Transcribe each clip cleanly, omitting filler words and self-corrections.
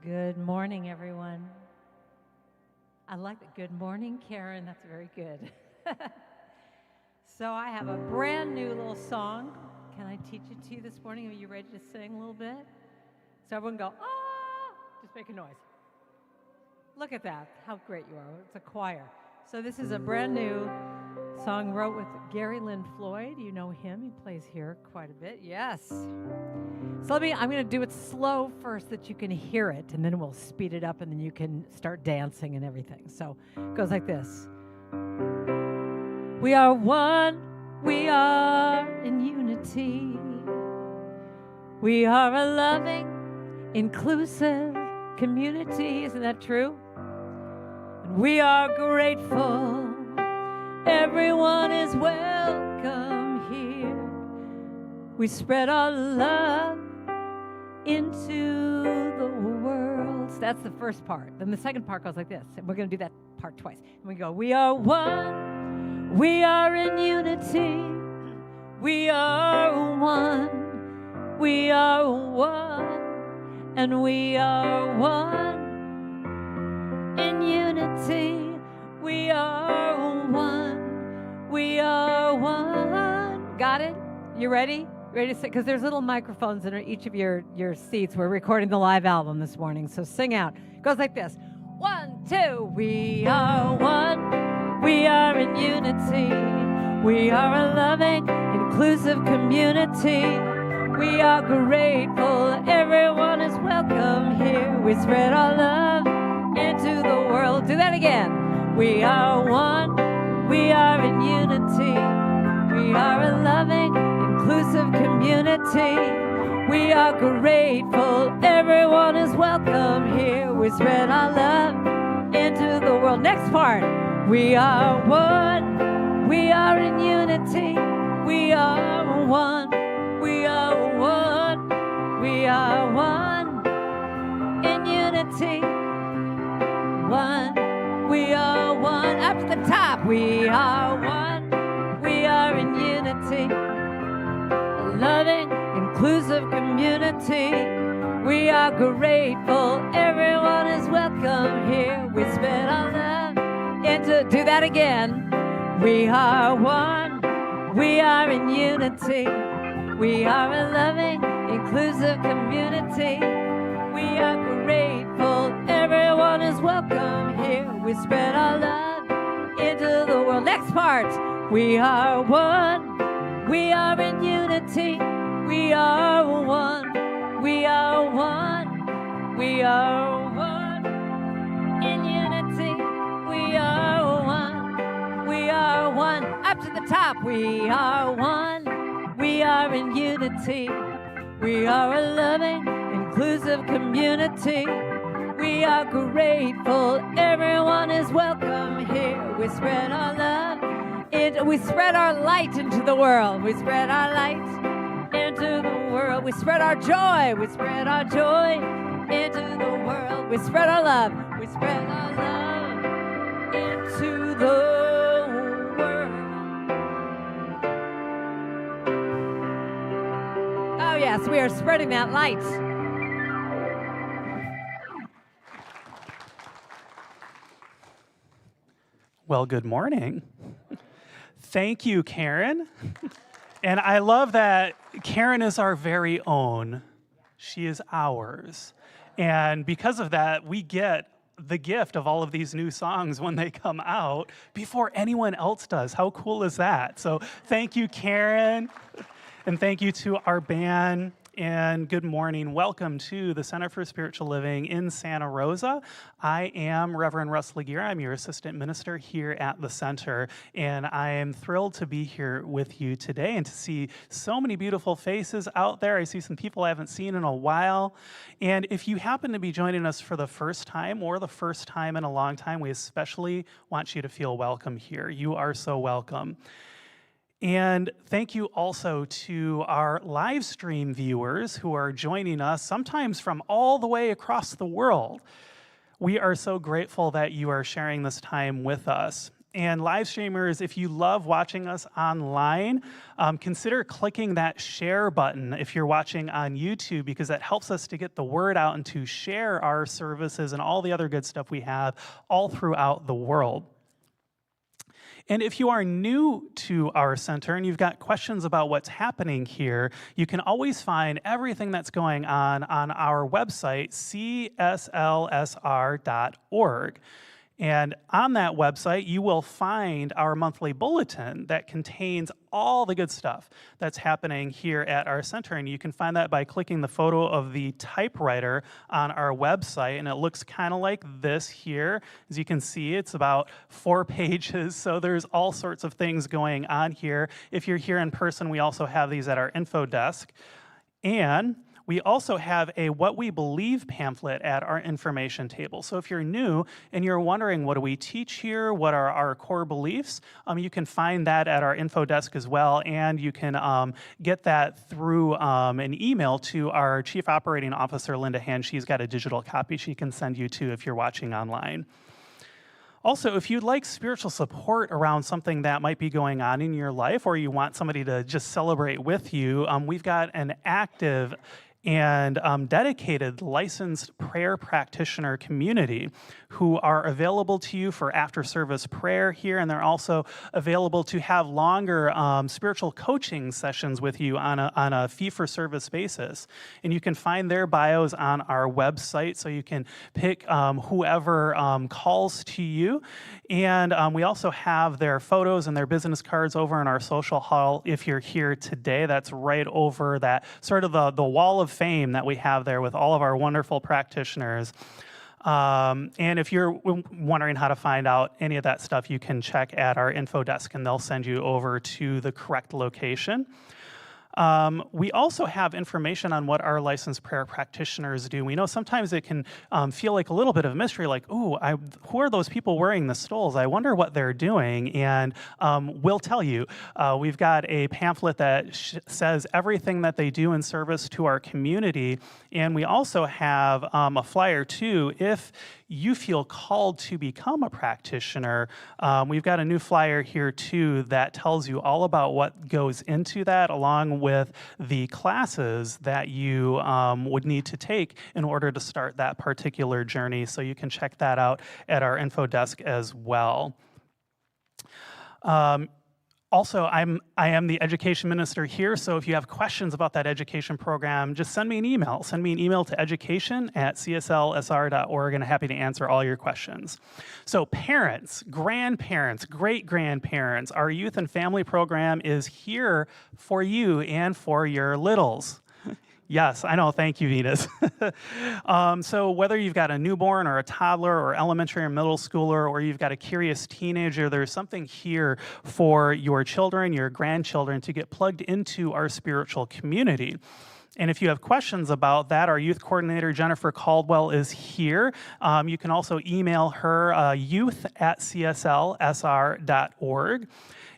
Good morning, everyone. I like it. Good morning, Karen. That's very good. So I have a brand new little song. Can I teach it to you this morning? Are you ready to sing a little bit? So everyone go, ah! Just make a noise. Look at that. How great you are. It's a choir. So this is a brand new song wrote with Gary Lynn Floyd. You know him. He plays here quite a bit. Yes. So I'm going to do it slow first that you can hear it, and then we'll speed it up, and then you can start dancing and everything. So it goes like this. We are one. We are in unity. We are a loving, inclusive community. Isn't that true? And we are grateful. Everyone is welcome here. We spread our love into the world. So that's the first part. Then the second part goes like this. And we're going to do that part twice. And we go, we are one. We are in unity. We are one. We are one. And we are one. In unity, we are one. We are one. Got it? You ready? Ready to sing? Because there's little microphones in each of your seats. We're recording the live album this morning, so sing out. It goes like this. 1, 2. We are one. We are in unity. We are a loving, inclusive community. We are grateful. Everyone is welcome here. We spread our love into the world. Do that again. We are one. We are in unity. We are a loving, inclusive community. We are grateful. Everyone is welcome here. We spread our love into the world. Next part. We are one. We are in unity. We are one. We are one. We are one. In unity. One. We are one. Up to the top. We are one. We are in unity. A loving, inclusive community. We are grateful. Everyone is welcome here. We spread our love into. Do that again. We are one. We are in unity. We are a loving, inclusive community. We are grateful. Everyone is welcome here. We spread our love into the world. Next part. We are one. We are in unity. We are one. We are one. We are one. In unity. We are one. We are one. Up to the top. We are one. We are in unity. We are a loving, inclusive community. We are grateful. Everyone is welcome here. We spread our love. We spread our light into the world. We spread our light into the world. We spread our joy. We spread our joy into the world. We spread our love. We spread our love into the world. Oh, yes, we are spreading that light. Well, good morning. Thank you, Karen. And I love that Karen is our very own. She is ours. And because of that, we get the gift of all of these new songs when they come out before anyone else does. How cool is that? So thank you, Karen. And thank you to our band. And good morning. Welcome to the Center for Spiritual Living in Santa Rosa. I am Reverend Russ Laguerre. I'm your assistant minister here at the center, and I am thrilled to be here with you today and to see so many beautiful faces out there. I see some people I haven't seen in a while. And if you happen to be joining us for the first time or the first time in a long time, we especially want you to feel welcome here. You are so welcome. And thank you also to our live stream viewers who are joining us, sometimes from all the way across the world. We are so grateful that you are sharing this time with us. And live streamers, if you love watching us online, consider clicking that share button if you're watching on YouTube, because that helps us to get the word out and to share our services and all the other good stuff we have all throughout the world. And if you are new to our center and you've got questions about what's happening here, you can always find everything that's going on our website, CSLSR.org. And on that website, you will find our monthly bulletin that contains all the good stuff that's happening here at our center. And you can find that by clicking the photo of the typewriter on our website. And it looks kind of like this here. As you can see, it's about 4 pages. So there's all sorts of things going on here. If you're here in person, we also have these at our info desk. And we also have a What We Believe pamphlet at our information table. So if you're new and you're wondering, what do we teach here? What are our core beliefs? You can find that at our info desk as well, and you can get that through an email to our Chief Operating Officer, Linda Hand. She's got a digital copy she can send you to if you're watching online. Also, if you'd like spiritual support around something that might be going on in your life, or you want somebody to just celebrate with you, we've got an active and dedicated licensed prayer practitioner community who are available to you for after-service prayer here, and they're also available to have longer spiritual coaching sessions with you on a fee-for-service basis. And you can find their bios on our website, so you can pick whoever calls to you. And we also have their photos and their business cards over in our social hall if you're here today. That's right over that sort of the wall of fame that we have there with all of our wonderful practitioners. And if you're wondering how to find out any of that stuff, you can check at our info desk and they'll send you over to the correct location. We also have information on what our licensed prayer practitioners do. We know sometimes it can feel like a little bit of a mystery, like, ooh, who are those people wearing the stoles? I wonder what they're doing. And we'll tell you. We've got a pamphlet that says everything that they do in service to our community. And we also have a flyer, too. If you feel called to become a practitioner, we've got a new flyer here too that tells you all about what goes into that, along with the classes that you would need to take in order to start that particular journey. So you can check that out at our info desk as well. Also, I am the education minister here, so if you have questions about that education program, just send me an email. Send me an email to education@cslsr.org, and I'm happy to answer all your questions. So parents, grandparents, great-grandparents, our youth and family program is here for you and for your littles. Yes, I know. Thank you, Venus. So whether you've got a newborn or a toddler or elementary or middle schooler, or you've got a curious teenager, there's something here for your children, your grandchildren to get plugged into our spiritual community. And if you have questions about that, our youth coordinator, Jennifer Caldwell, is here. You can also email her, youth@cslsr.org.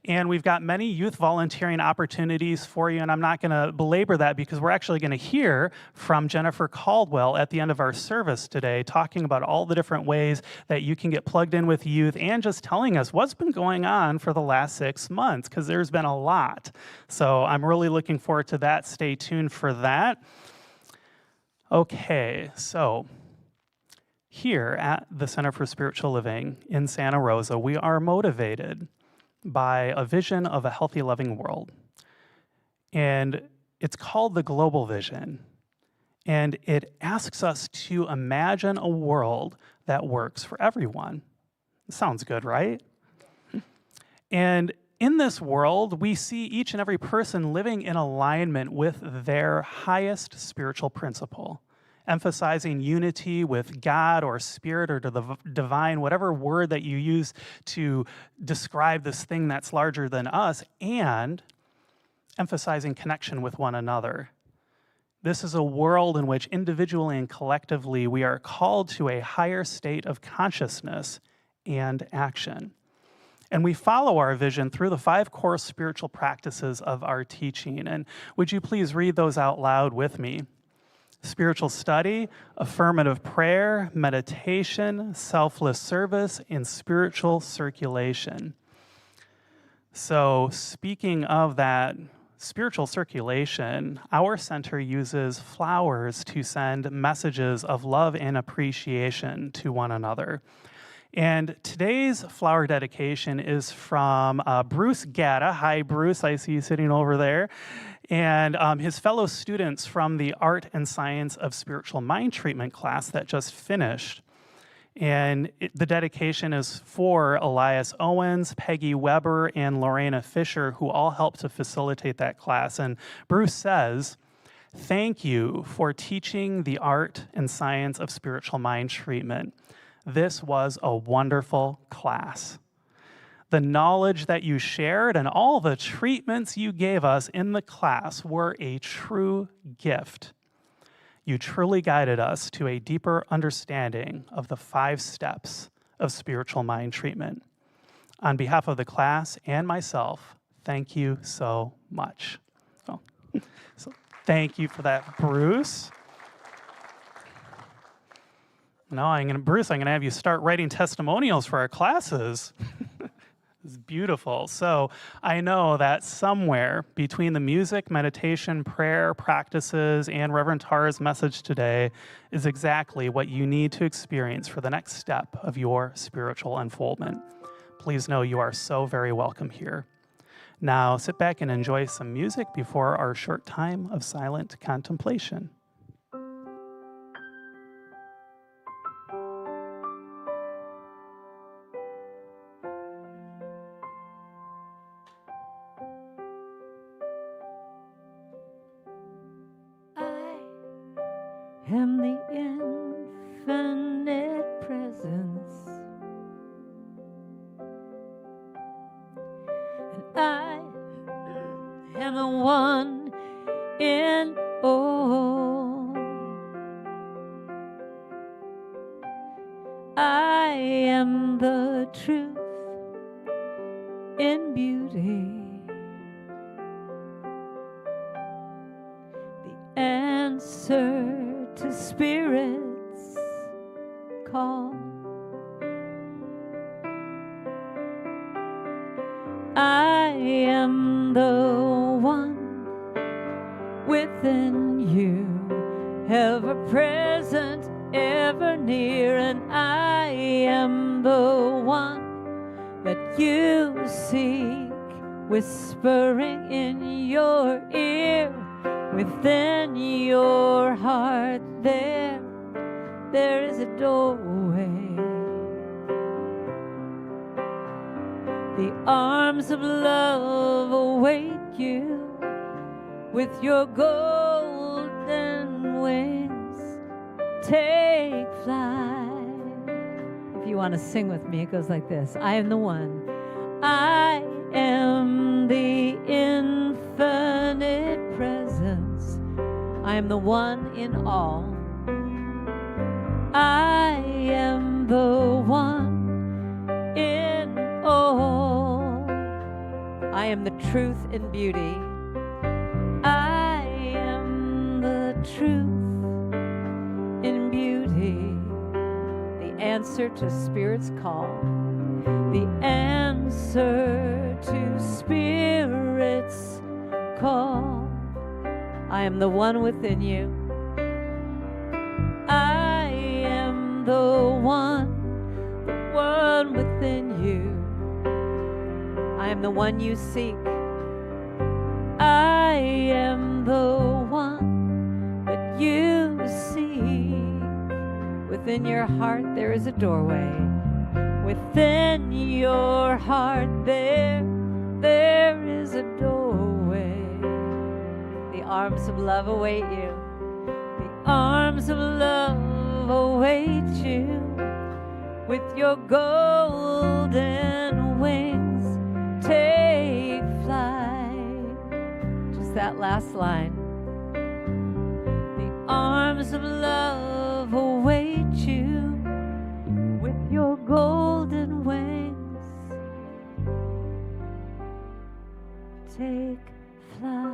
And we've got many youth volunteering opportunities for you, and I'm not going to belabor that because we're actually going to hear from Jennifer Caldwell at the end of our service today, talking about all the different ways that you can get plugged in with youth and just telling us what's been going on for the last 6 months, because there's been a lot. So I'm really looking forward to that. Stay tuned for that. Okay, so here at the Center for Spiritual Living in Santa Rosa, we are motivated by a vision of a healthy, loving world. And it's called the Global Vision. And it asks us to imagine a world that works for everyone. Sounds good, right? And in this world, we see each and every person living in alignment with their highest spiritual principle, emphasizing unity with God or spirit or to the divine, whatever word that you use to describe this thing that's larger than us, and emphasizing connection with one another. This is a world in which individually and collectively we are called to a higher state of consciousness and action. And we follow our vision through the 5 core spiritual practices of our teaching. And would you please read those out loud with me? spiritual study, affirmative prayer, meditation, selfless service, and spiritual circulation. So speaking of that spiritual circulation, our center uses flowers to send messages of love and appreciation to one another. And today's flower dedication is from Bruce Gatta. Hi, Bruce. I see you sitting over there. And his fellow students from the Art and Science of Spiritual Mind Treatment class that just finished. And the dedication is for Elias Owens, Peggy Weber, and Lorena Fisher, who all helped to facilitate that class. And Bruce says, "Thank you for teaching the art and science of spiritual mind treatment. This was a wonderful class. The knowledge that you shared and all the treatments you gave us in the class were a true gift. You truly guided us to a deeper understanding of the 5 steps of spiritual mind treatment. On behalf of the class and myself, thank you so much." So thank you for that, Bruce. Now, Bruce, I'm going to have you start writing testimonials for our classes. It's beautiful. So I know that somewhere between the music, meditation, prayer, practices, and Reverend Tara's message today is exactly what you need to experience for the next step of your spiritual unfoldment. Please know you are so very welcome here. Now sit back and enjoy some music before our short time of silent contemplation. Am the infinite presence, and I am the one in all. I am the truth in beauty, the answer to Spirit's call. I am the one within you, ever present, ever near, and I am the one that you seek, whispering in your ear. Within your heart there is a doorway. The arms of love await you with your golden wings. Take flight. If you want to sing with me, it goes like this. I am the one. I am the infinite presence. I am the one in all. I am the one in all. I am the truth in beauty. I am the truth in beauty. The answer to Spirit's call. The answer to Spirit's call. I am the one within you. I am the one within you. I am the one you seek. I am the one that you seek. Within your heart there is a doorway. Within your heart there is a doorway. The arms of love await you. The arms of love await you. With your golden wings, take flight. Just that last line. The arms of love await you. With your golden wings, take flight.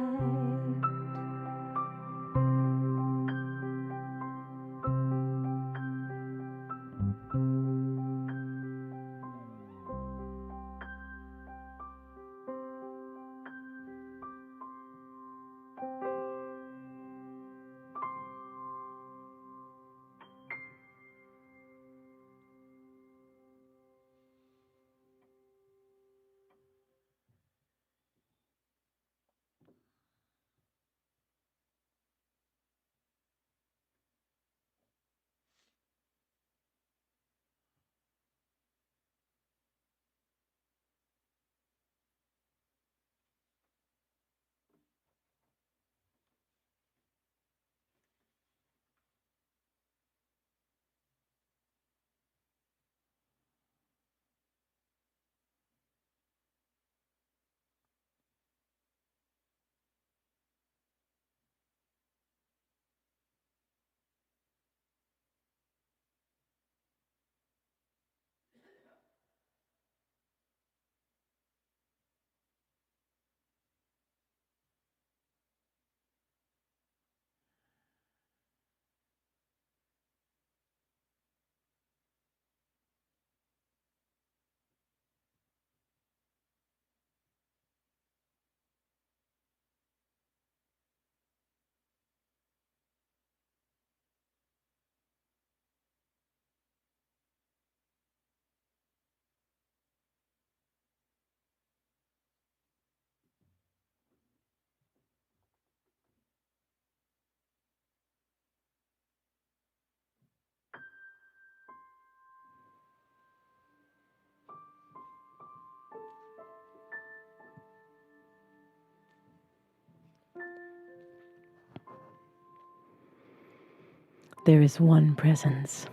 There is one presence,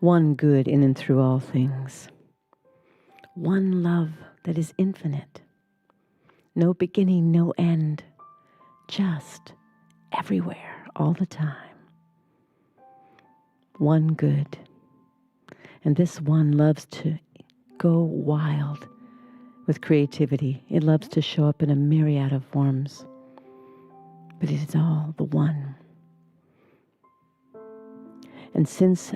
one good in and through all things, one love that is infinite, no beginning, no end, just everywhere, all the time. One good. And this one loves to go wild with creativity. It loves to show up in a myriad of forms. But it is all the one. And since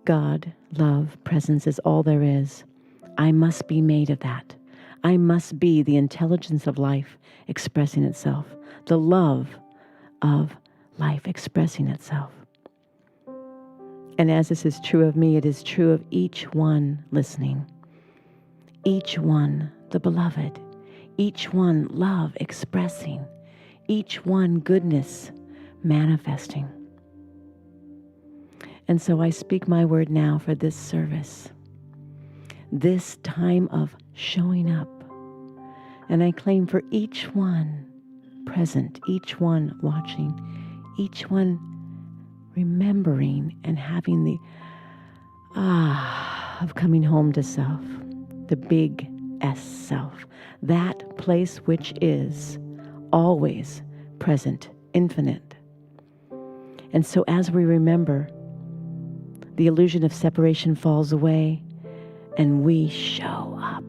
God, love, presence is all there is, I must be made of that. I must be the intelligence of life expressing itself, the love of life expressing itself. And as this is true of me, it is true of each one listening. Each one, the beloved. Each one, love expressing. Each one, goodness manifesting. And so I speak my word now for this service, this time of showing up. And I claim for each one present, each one watching, each one remembering and having the of coming home to self, the big S self, that place which is always present, infinite. And so as we remember, the illusion of separation falls away and we show up.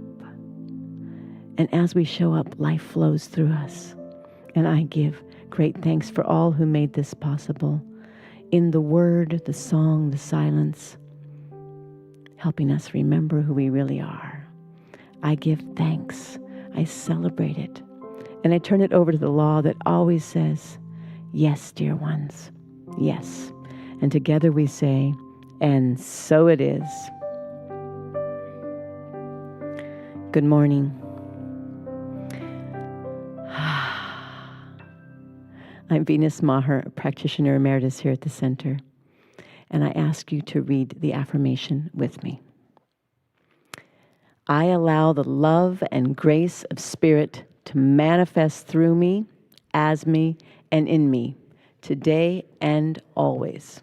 And as we show up, life flows through us. And I give great thanks for all who made this possible. In the word, the song, the silence, helping us remember who we really are. I give thanks. I celebrate it. And I turn it over to the law that always says, yes, dear ones, yes. And together we say, and so it is. Good morning. I'm Venus Maher, a practitioner emeritus here at the center, and I ask you to read the affirmation with me. I allow the love and grace of Spirit to manifest through me, as me, and in me, today and always.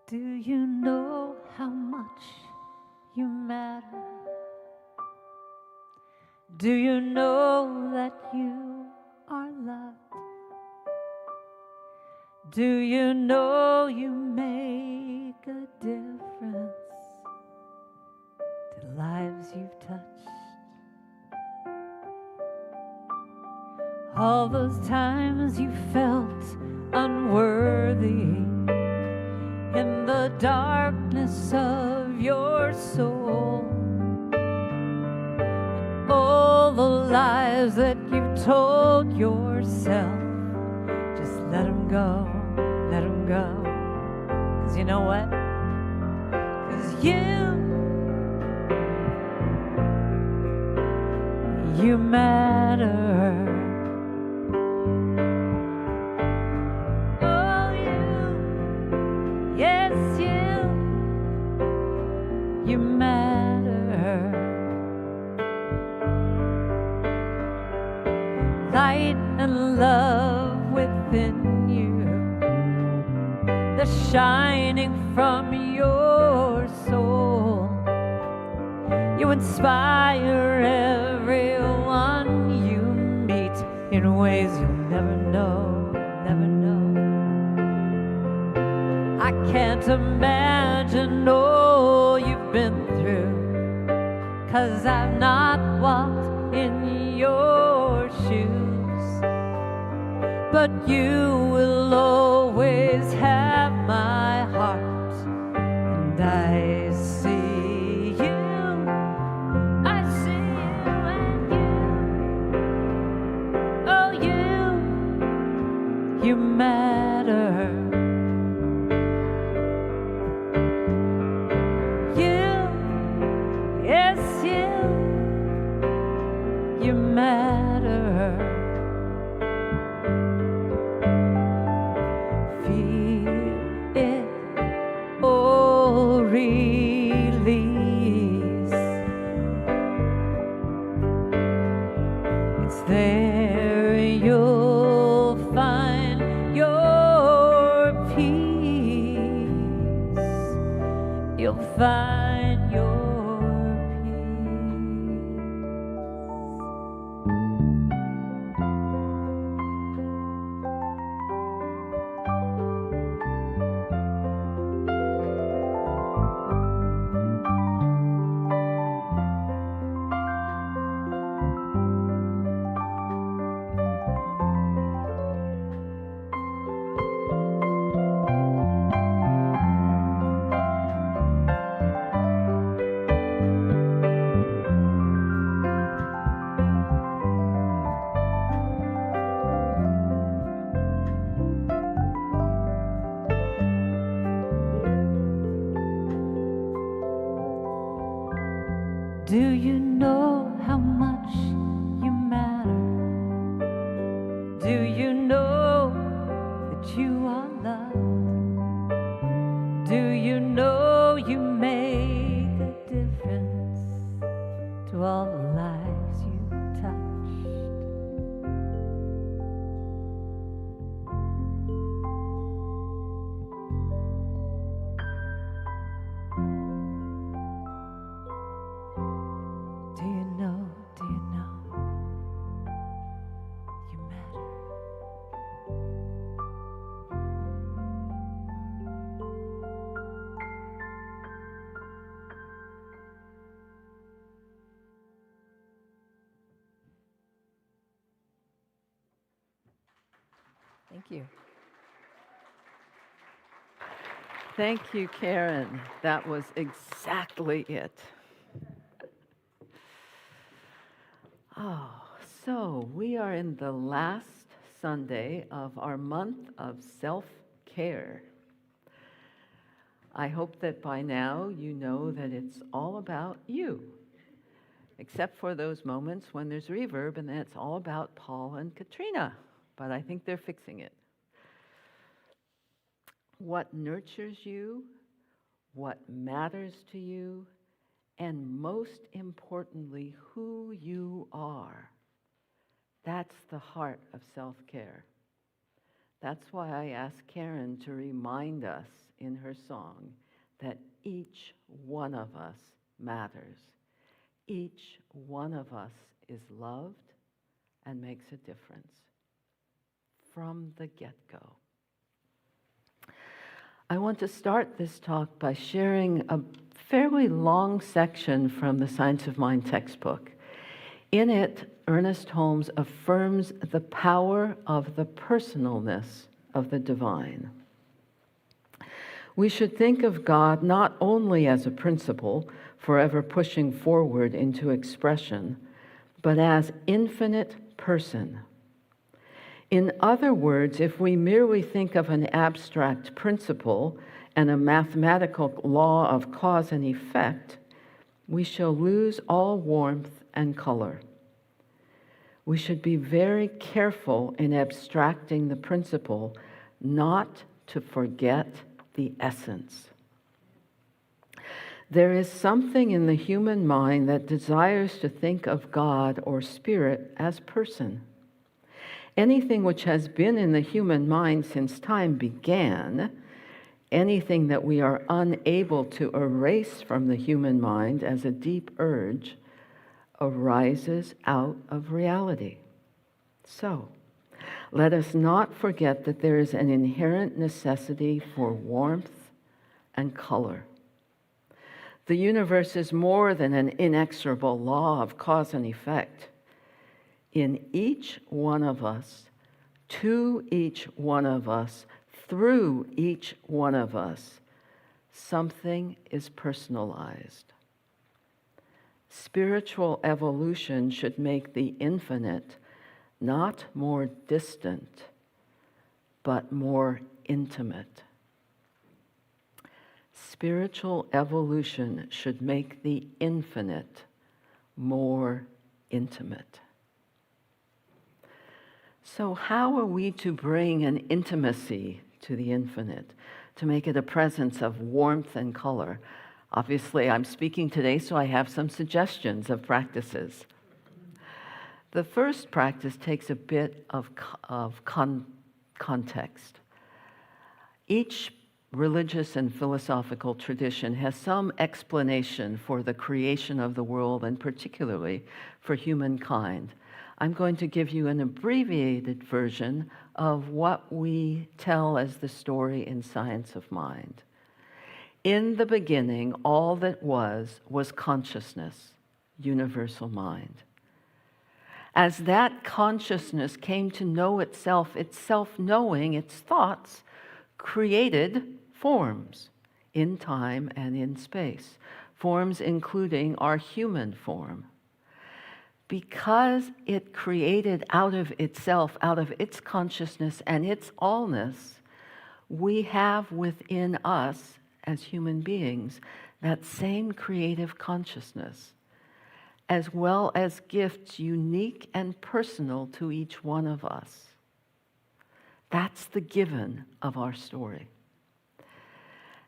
Do you know how much you matter? Do you know that you are loved? Do you know you make a difference to lives you've touched? All those times you felt unworthy in the darkness of your soul, and all the lies that you told yourself, just let them go, let them go. 'Cause you know what? 'Cause you matter. You matter. Light and love within you, the shining from your soul. You inspire everyone you meet in ways you'll never know, never know. I can't imagine all you've been through, 'cause I've not walked in your shoes. But you will always have my heart, and I see you and you. Oh, you matter. There you'll find your peace. You'll find your Do you know how much you matter? Do you know that you are loved? Do you know you make a difference to all the lives you touched? Do you know you matter? Thank you. Thank you, Karen. That was exactly it. Oh, so we are in the last Sunday of our month of self-care. I hope that by now you know that it's all about you, except for those moments when there's reverb and then it's all about Paul and Katrina, but I think they're fixing it. What nurtures you, what matters to you, and most importantly, who you are. That's the heart of self-care. That's why I asked Karen to remind us in her song that each one of us matters. Each one of us is loved and makes a difference from the get-go. I want to start this talk by sharing a fairly long section from the Science of Mind textbook. In it, Ernest Holmes affirms the power of the personalness of the divine. We should think of God not only as a principle, forever pushing forward into expression, but as infinite person. In other words, if we merely think of an abstract principle and a mathematical law of cause and effect, we shall lose all warmth and color. We should be very careful in abstracting the principle, not to forget the essence. There is something in the human mind that desires to think of God or spirit as person. Anything which has been in the human mind since time began, anything that we are unable to erase from the human mind as a deep urge, arises out of reality. So, let us not forget that there is an inherent necessity for warmth and color. The universe is more than an inexorable law of cause and effect. In each one of us, to each one of us, through each one of us, something is personalized. Spiritual evolution should make the infinite not more distant, but more intimate. Spiritual evolution should make the infinite more intimate. So how are we to bring an intimacy to the infinite, to make it a presence of warmth and color? Obviously, I'm speaking today, so I have some suggestions of practices. The first practice takes a bit of context. Each religious and philosophical tradition has some explanation for the creation of the world, and particularly for humankind. I'm going to give you an abbreviated version of what we tell as the story in Science of Mind. In the beginning, all that was consciousness, universal mind. As that consciousness came to know itself, its self-knowing, its thoughts, created forms in time and in space, forms including our human form. Because it created out of itself, out of its consciousness and its allness, we have within us, as human beings, that same creative consciousness, as well as gifts unique and personal to each one of us. That's the given of our story.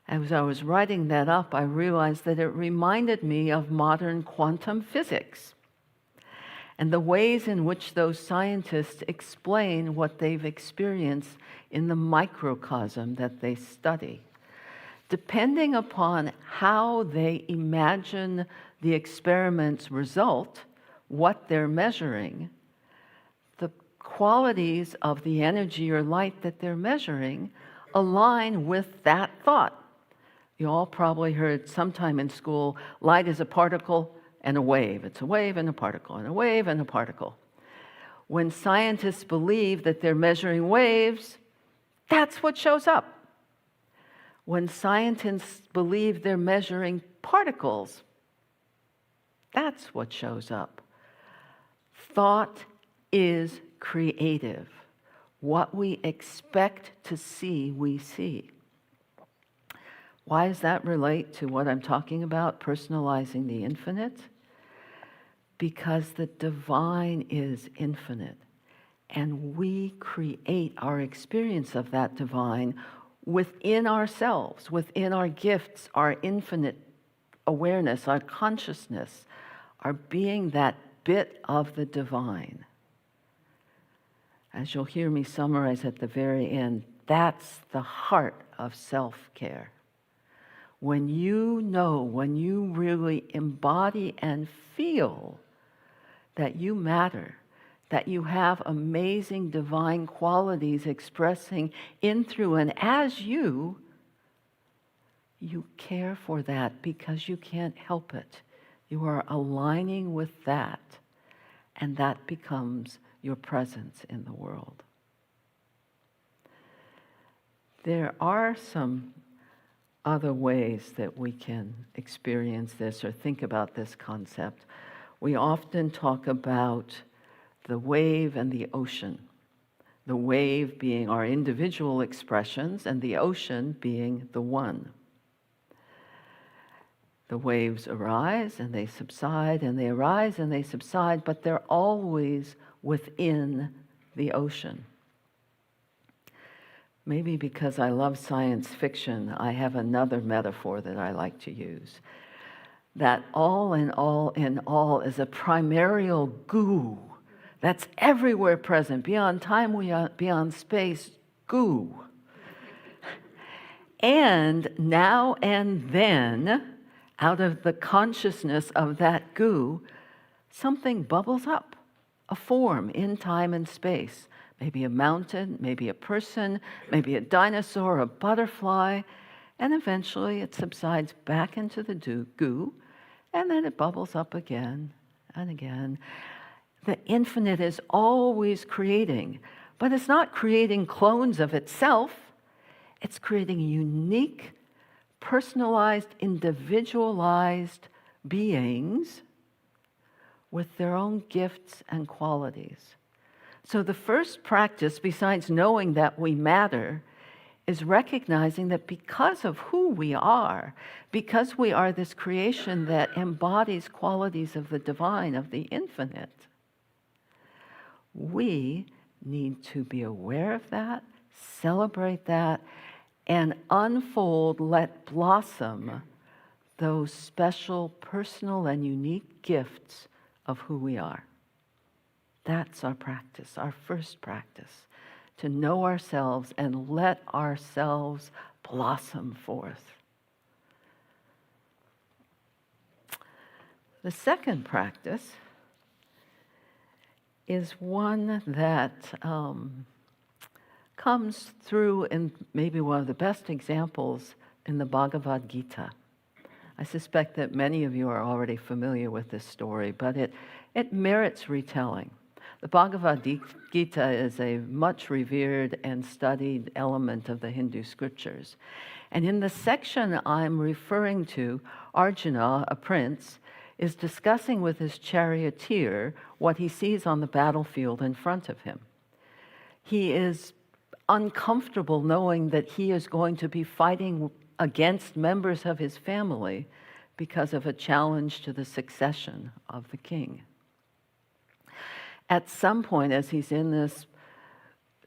As I was writing that up, I realized that it reminded me of modern quantum physics and the ways in which those scientists explain what they've experienced in the microcosm that they study. Depending upon how they imagine the experiment's result, what they're measuring, the qualities of the energy or light that they're measuring align with that thought. You all probably heard sometime in school, light is a particle and a wave. It's a wave and a particle, and a wave and a particle. When scientists believe that they're measuring waves, that's what shows up. When scientists believe they're measuring particles, that's what shows up. Thought is creative. What we expect to see, we see. Why does that relate to what I'm talking about, personalizing the infinite? Because the divine is infinite, and we create our experience of that divine within ourselves, within our gifts, our infinite awareness, our consciousness, our being that bit of the divine. As you'll hear me summarize at the very end, that's the heart of self-care. When you know, when you really embody and feel that you matter, that you have amazing divine qualities expressing in, through, and as you care for that because you can't help it. You are aligning with that, and that becomes your presence in the world. There are some other ways that we can experience this or think about this concept. We often talk about the wave and the ocean. The wave being our individual expressions and the ocean being the one. The waves arise and they subside, and they arise and they subside, but they're always within the ocean. Maybe because I love science fiction, I have another metaphor that I like to use. That all in all is a primordial goo that's everywhere present, beyond time, beyond space, goo. And now and then, out of the consciousness of that goo, something bubbles up, a form in time and space. Maybe a mountain, maybe a person, maybe a dinosaur, a butterfly, and eventually it subsides back into the goo, and then it bubbles up again and again. The infinite is always creating, but it's not creating clones of itself. It's creating unique, personalized, individualized beings with their own gifts and qualities. So the first practice, besides knowing that we matter, is recognizing that because of who we are, because we are this creation that embodies qualities of the divine, of the infinite, we need to be aware of that, celebrate that, and unfold, let blossom those special, personal, and unique gifts of who we are. That's our practice, our first practice, to know ourselves and let ourselves blossom forth. The second practice is one that comes through in maybe one of the best examples in the Bhagavad Gita. I suspect that many of you are already familiar with this story, but it merits retelling. The Bhagavad Gita is a much revered and studied element of the Hindu scriptures. And in the section I'm referring to, Arjuna, a prince, is discussing with his charioteer what he sees on the battlefield in front of him. He is uncomfortable knowing that he is going to be fighting against members of his family because of a challenge to the succession of the king. At some point, as he's in this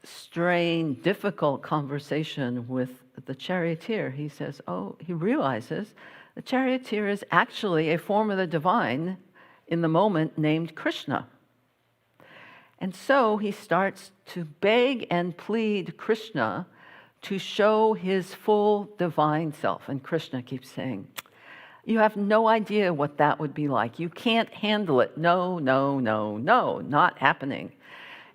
strained, difficult conversation with the charioteer, he realizes the charioteer is actually a form of the divine in the moment named Krishna. And so he starts to beg and plead Krishna to show his full divine self. And Krishna keeps saying, you have no idea what that would be like. You can't handle it. No, no, no, no, not happening.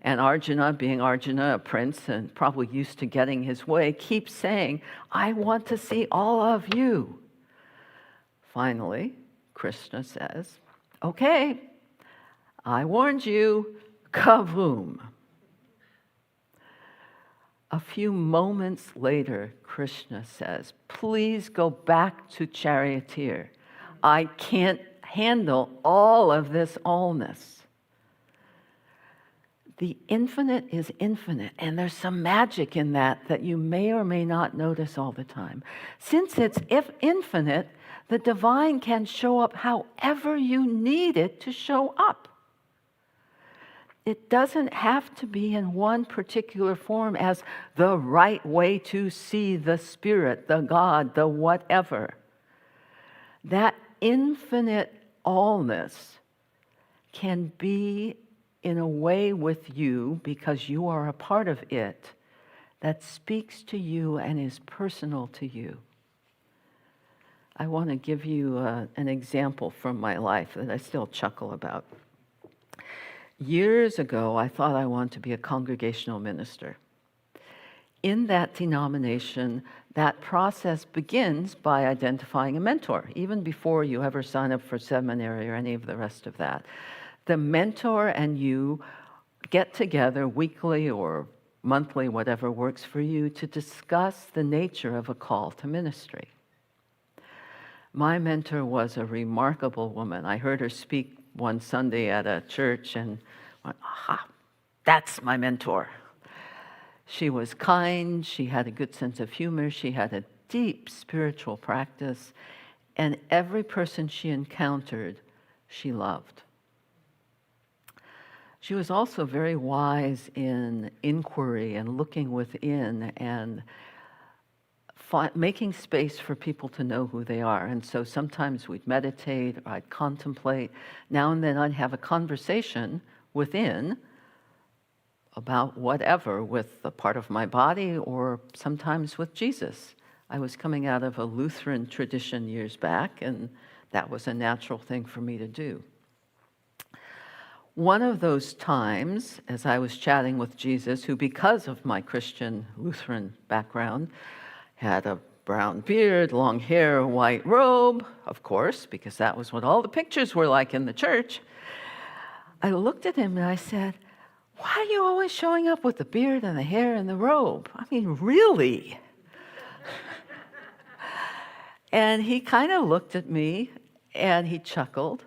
And Arjuna, being Arjuna, a prince and probably used to getting his way, keeps saying, I want to see all of you. Finally, Krishna says, okay, I warned you, kavum. A few moments later, Krishna says, please go back to charioteer. I can't handle all of this allness. The infinite is infinite, and there's some magic in that you may or may not notice all the time. Since it's infinite, the divine can show up however you need it to show up. It doesn't have to be in one particular form as the right way to see the spirit, the God, the whatever. That infinite allness can be in a way with you because you are a part of it that speaks to you and is personal to you. I want to give you an example from my life that I still chuckle about. Years ago, I thought I wanted to be a congregational minister. In that denomination, that process begins by identifying a mentor, even before you ever sign up for seminary or any of the rest of that. The mentor and you get together weekly or monthly, whatever works for you, to discuss the nature of a call to ministry. My mentor was a remarkable woman. I heard her speak one Sunday at a church and went, aha, that's my mentor. She was kind, she had a good sense of humor, she had a deep spiritual practice, and every person she encountered, she loved. She was also very wise in inquiry and looking within and making space for people to know who they are. And so sometimes we'd meditate, or I'd contemplate. Now and then I'd have a conversation within about whatever with a part of my body or sometimes with Jesus. I was coming out of a Lutheran tradition years back, and that was a natural thing for me to do. One of those times, as I was chatting with Jesus, who because of my Christian Lutheran background, had a brown beard, long hair, white robe, of course, because that was what all the pictures were like in the church. I looked at him and I said, why are you always showing up with the beard and the hair and the robe? I mean, really? And he kind of looked at me and he chuckled.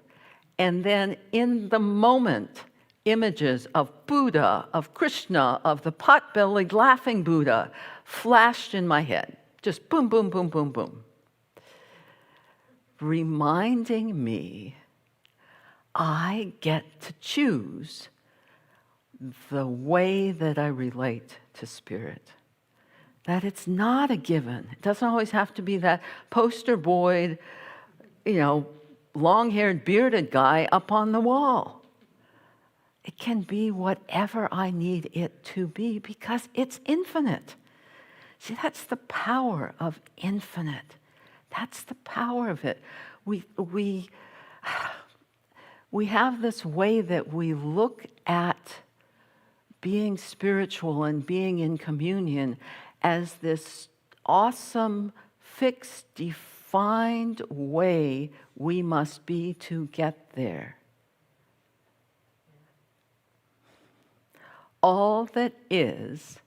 And then in the moment, images of Buddha, of Krishna, of the pot-bellied laughing Buddha flashed in my head. Just boom, boom, boom, boom, boom. Reminding me I get to choose the way that I relate to spirit. That it's not a given. It doesn't always have to be that poster boy, long-haired, bearded guy up on the wall. It can be whatever I need it to be because it's infinite. See, that's the power of infinite. That's the power of it. We have this way that we look at being spiritual and being in communion as this awesome, fixed, defined way we must be to get there. All that is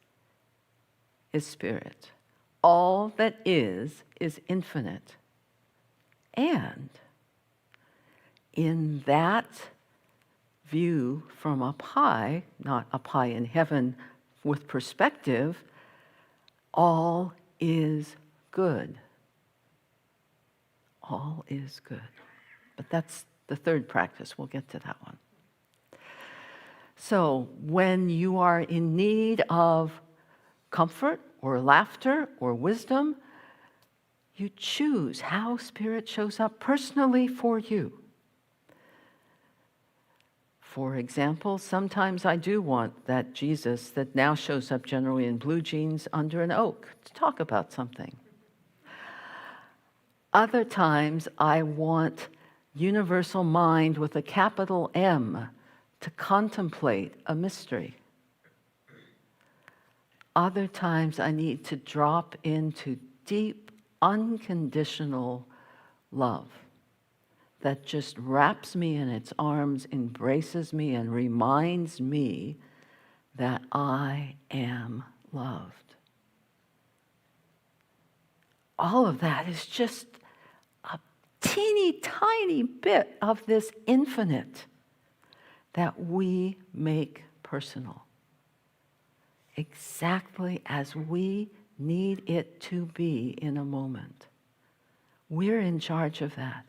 spirit. All that is infinite. And in that view from up high, not up high in heaven with perspective, all is good. All is good. But that's the third practice. We'll get to that one. So when you are in need of comfort or laughter or wisdom, you choose how Spirit shows up personally for you. For example, sometimes I do want that Jesus that now shows up generally in blue jeans under an oak to talk about something. Other times I want universal mind with a capital M to contemplate a mystery. Other times I need to drop into deep, unconditional love that just wraps me in its arms, embraces me, and reminds me that I am loved. All of that is just a teeny tiny bit of this infinite that we make personal, exactly as we need it to be in a moment. We're in charge of that.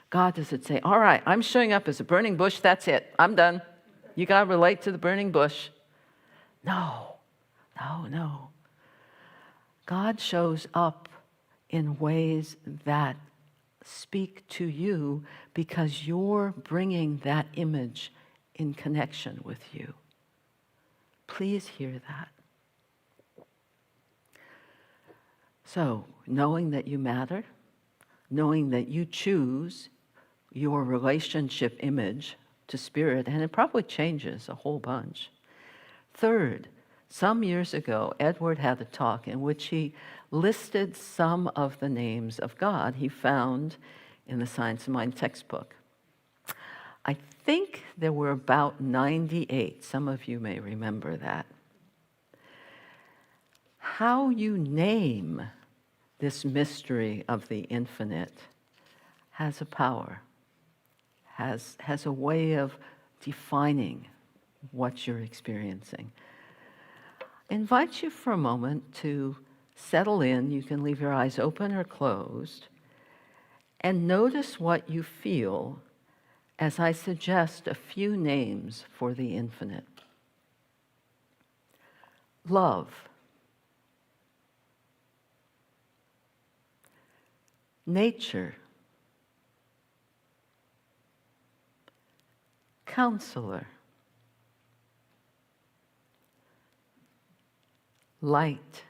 God doesn't say, all right, I'm showing up as a burning bush, that's it, I'm done. You got to relate to the burning bush. No. God shows up in ways that speak to you because you're bringing that image in connection with you. Please hear that. So, knowing that you matter, knowing that you choose your relationship image to Spirit, and it probably changes a whole bunch. Third, some years ago, Edward had a talk in which he listed some of the names of God he found in the Science of Mind textbook. I think there were about 98. Some of you may remember that. How you name this mystery of the infinite has a power, has a way of defining what you're experiencing. I invite you for a moment to settle in. You can leave your eyes open or closed, and notice what you feel as I suggest a few names for the infinite. Love. Nature. Counselor. Light.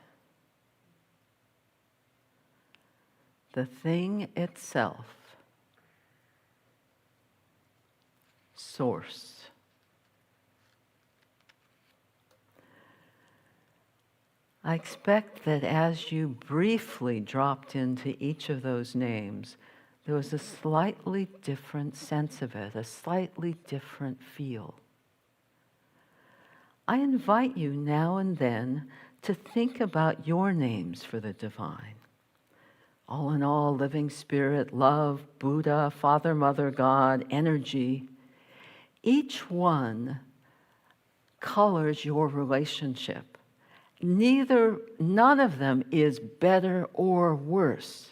The thing itself. Source. I expect that as you briefly dropped into each of those names, there was a slightly different sense of it, a slightly different feel. I invite you now and then to think about your names for the divine. All in all, living spirit, love, Buddha, Father, Mother, God, energy. Each one colors your relationship. None of them is better or worse.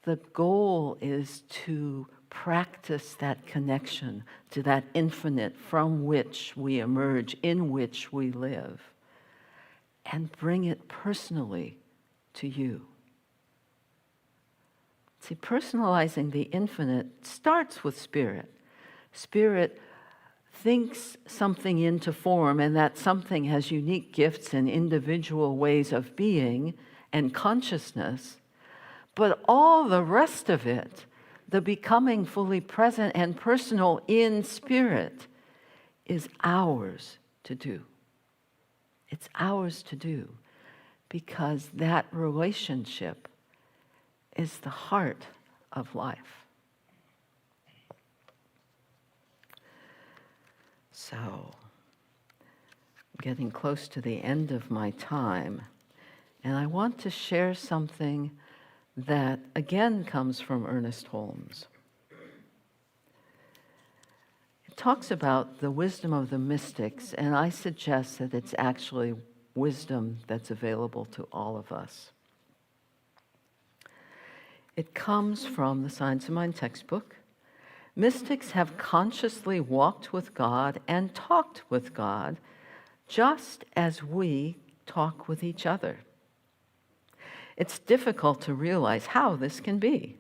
The goal is to practice that connection to that infinite from which we emerge, in which we live, and bring it personally to you. See, personalizing the infinite starts with Spirit. Spirit thinks something into form, and that something has unique gifts and individual ways of being and consciousness, but all the rest of it, the becoming fully present and personal in spirit, is ours to do. It's ours to do because that relationship is the heart of life. So, I'm getting close to the end of my time, and I want to share something that again comes from Ernest Holmes. It talks about the wisdom of the mystics, and I suggest that it's actually wisdom that's available to all of us. It comes from the Science of Mind textbook. Mystics have consciously walked with God and talked with God just as we talk with each other. It's difficult to realize how this can be.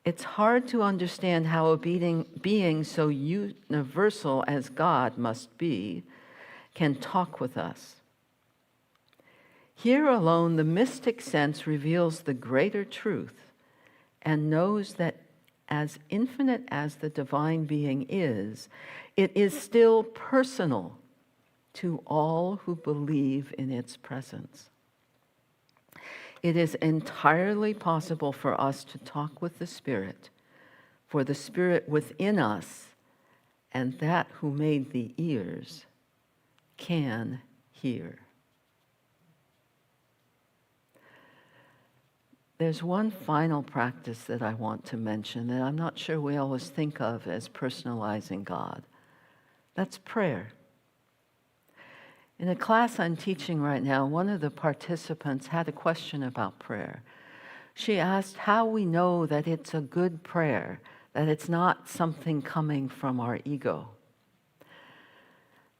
It's hard to understand how a being so universal as God must be can talk with us. Here alone, the mystic sense reveals the greater truth and knows that as infinite as the divine being is, it is still personal to all who believe in its presence. It is entirely possible for us to talk with the Spirit, for the Spirit within us and that who made the ears can hear. There's one final practice that I want to mention that I'm not sure we always think of as personalizing God. That's prayer. In a class I'm teaching right now, one of the participants had a question about prayer. She asked how we know that it's a good prayer, that it's not something coming from our ego.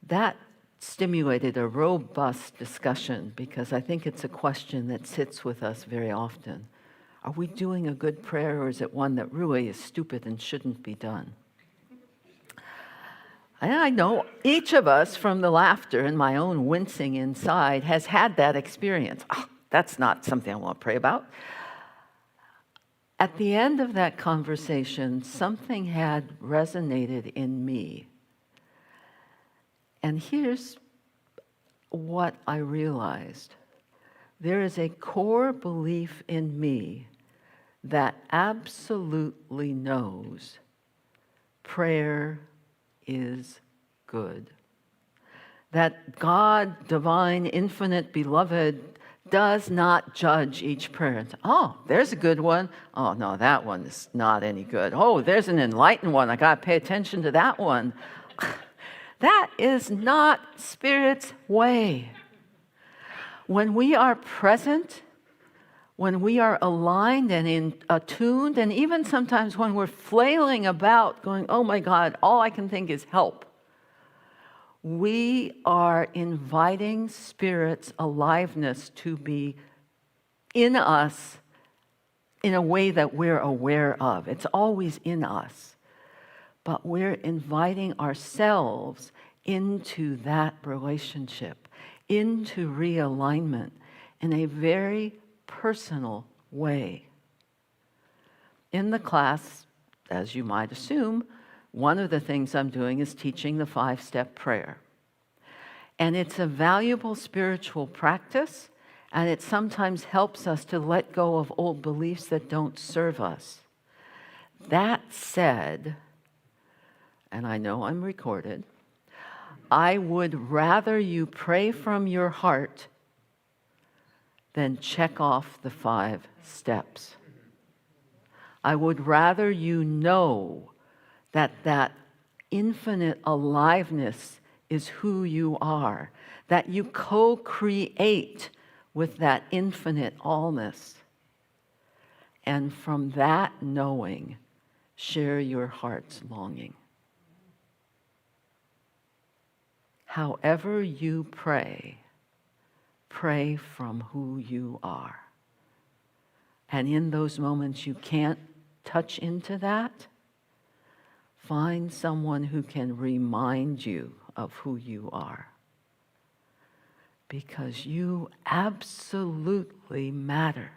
That stimulated a robust discussion because I think it's a question that sits with us very often. Are we doing a good prayer, or is it one that really is stupid and shouldn't be done? And I know each of us, from the laughter and my own wincing inside, has had that experience. Oh, that's not something I want to pray about. At the end of that conversation, something had resonated in me. And here's what I realized. There is a core belief in me that absolutely knows prayer is good. That God, divine, infinite, beloved, does not judge each prayer. Oh, there's a good one. Oh, no, that one is not any good. Oh, there's an enlightened one. I got to pay attention to that one. That is not Spirit's way. When we are present, when we are aligned and attuned, and even sometimes when we're flailing about going, oh my God, all I can think is help, we are inviting Spirit's aliveness to be in us in a way that we're aware of. It's always in us. But we're inviting ourselves into that relationship, into realignment in a very personal way. In the class, as you might assume, one of the things I'm doing is teaching the 5-step prayer. And it's a valuable spiritual practice, and it sometimes helps us to let go of old beliefs that don't serve us. That said, and I know I'm recorded, I would rather you pray from your heart than check off the 5 steps. I would rather you know that that infinite aliveness is who you are, that you co-create with that infinite allness. And from that knowing, share your heart's longing. However you pray, pray from who you are. And in those moments you can't touch into that, find someone who can remind you of who you are. Because you absolutely matter.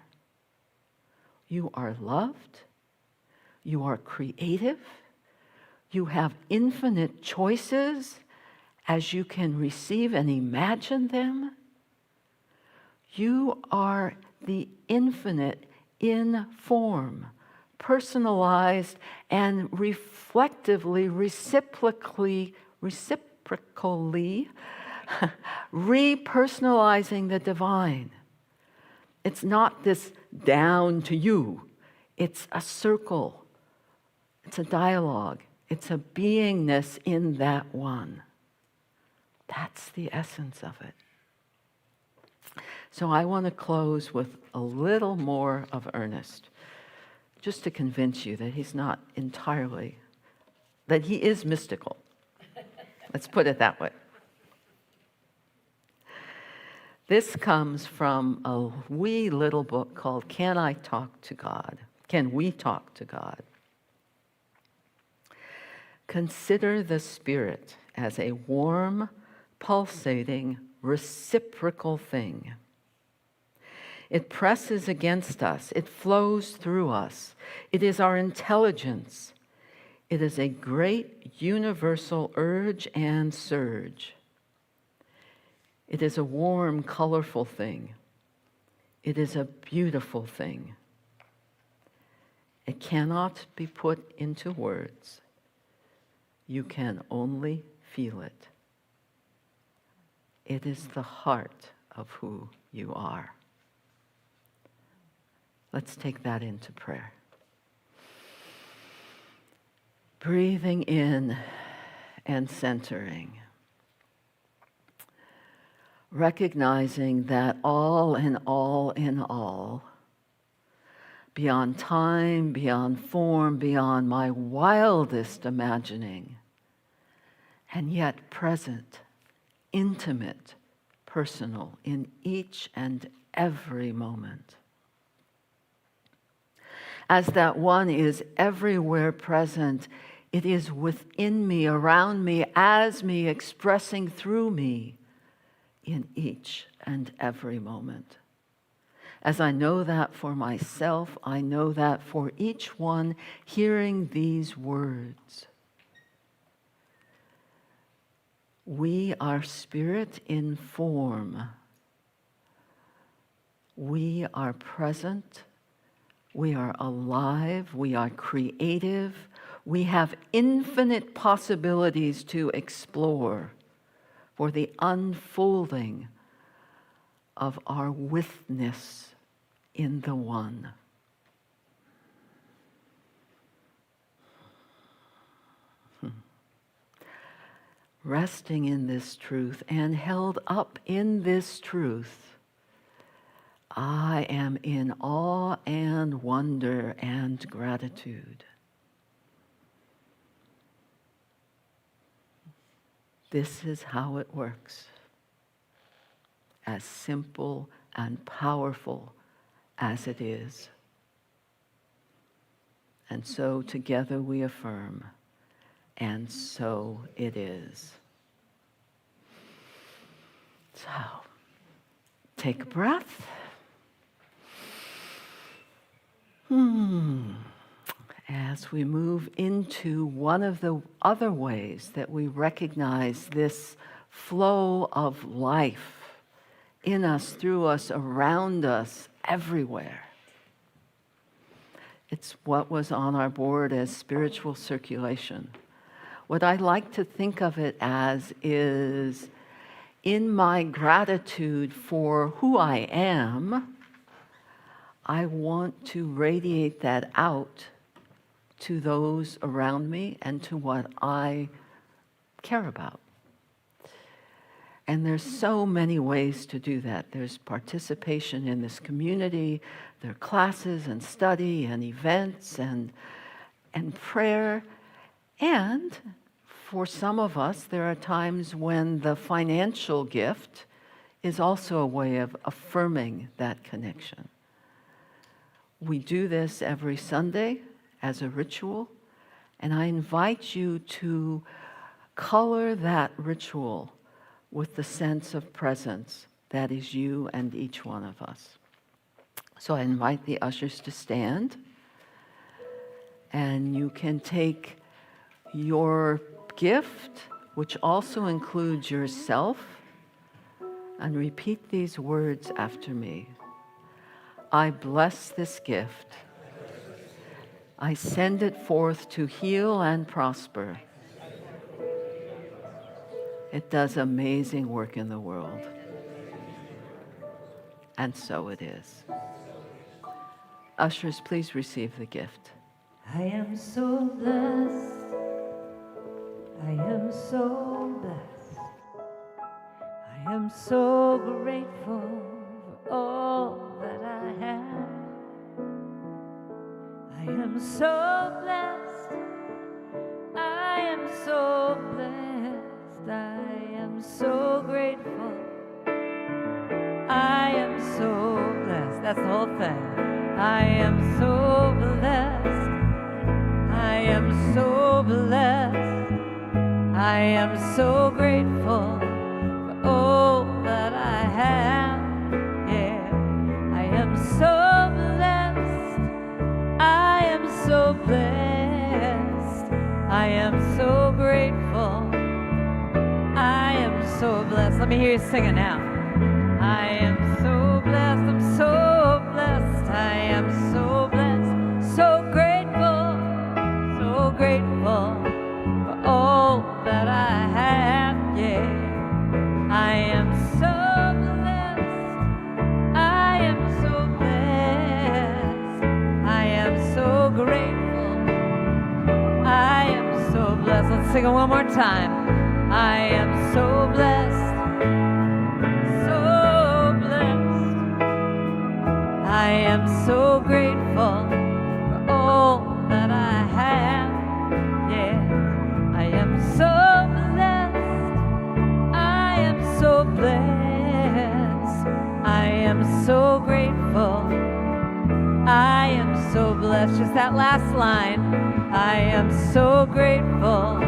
You are loved. You are creative. You have infinite choices as you can receive and imagine them. You are the infinite in form, personalized and reflectively, reciprocally repersonalizing the divine. It's not this down to you. It's a circle. It's a dialogue. It's a beingness in that one. That's the essence of it. So I want to close with a little more of Ernest, just to convince you that he's not entirely, that he is mystical. Let's put it that way. This comes from a wee little book called Can I Talk to God? Can We Talk to God? Consider the spirit as a warm, pulsating, reciprocal thing. It presses against us. It flows through us. It is our intelligence. It is a great universal urge and surge. It is a warm, colorful thing. It is a beautiful thing. It cannot be put into words. You can only feel it. It is the heart of who you are. Let's take that into prayer. Breathing in and centering. Recognizing that all in all in all, beyond time, beyond form, beyond my wildest imagining, and yet present, intimate, personal in each and every moment. As that one is everywhere present, it is within me, around me, as me, expressing through me in each and every moment. As I know that for myself, I know that for each one hearing these words. We are spirit in form. We are present. We are alive. We are creative. We have infinite possibilities to explore for the unfolding of our withness in the one. Resting in this truth and held up in this truth, I am in awe and wonder and gratitude. This is how it works. As simple and powerful as it is. And so together we affirm, and so it is. So, take a breath. As we move into one of the other ways that we recognize this flow of life in us, through us, around us, everywhere. It's what was on our board as spiritual circulation. What I like to think of it as is, in my gratitude for who I am, I want to radiate that out to those around me and to what I care about. And there's so many ways to do that. There's participation in this community, there are classes and study and events and prayer. And for some of us, there are times when the financial gift is also a way of affirming that connection. We do this every Sunday as a ritual, And I invite you to color that ritual with the sense of presence that is you and each one of us. So I invite the ushers to stand, and you can take your gift, which also includes yourself, and repeat these words after me. I bless this gift. I send it forth to heal and prosper. It does amazing work in the world. And so it is. Ushers, please receive the gift. I am so blessed. I am so blessed. I am so grateful for all that I have. I am so blessed. I am so blessed. I am so grateful. I am so blessed. That's the whole thing. I am so blessed. I am so blessed. I am so grateful for all that I have. Yeah, I am so blessed. I am so blessed. I am so grateful. I am so blessed. Let me hear you sing it now. I am so blessed. I'm so blessed. I am so blessed. So grateful. So grateful for all that I have. Yeah. I am so blessed. I am so blessed. I am so grateful. I am so blessed. Let's sing it one more time. I am so blessed. So blessed. I am so grateful for all that I have. Yeah. I am so blessed. I am so blessed. I am so grateful. I am so blessed. Just that last line. I am so grateful.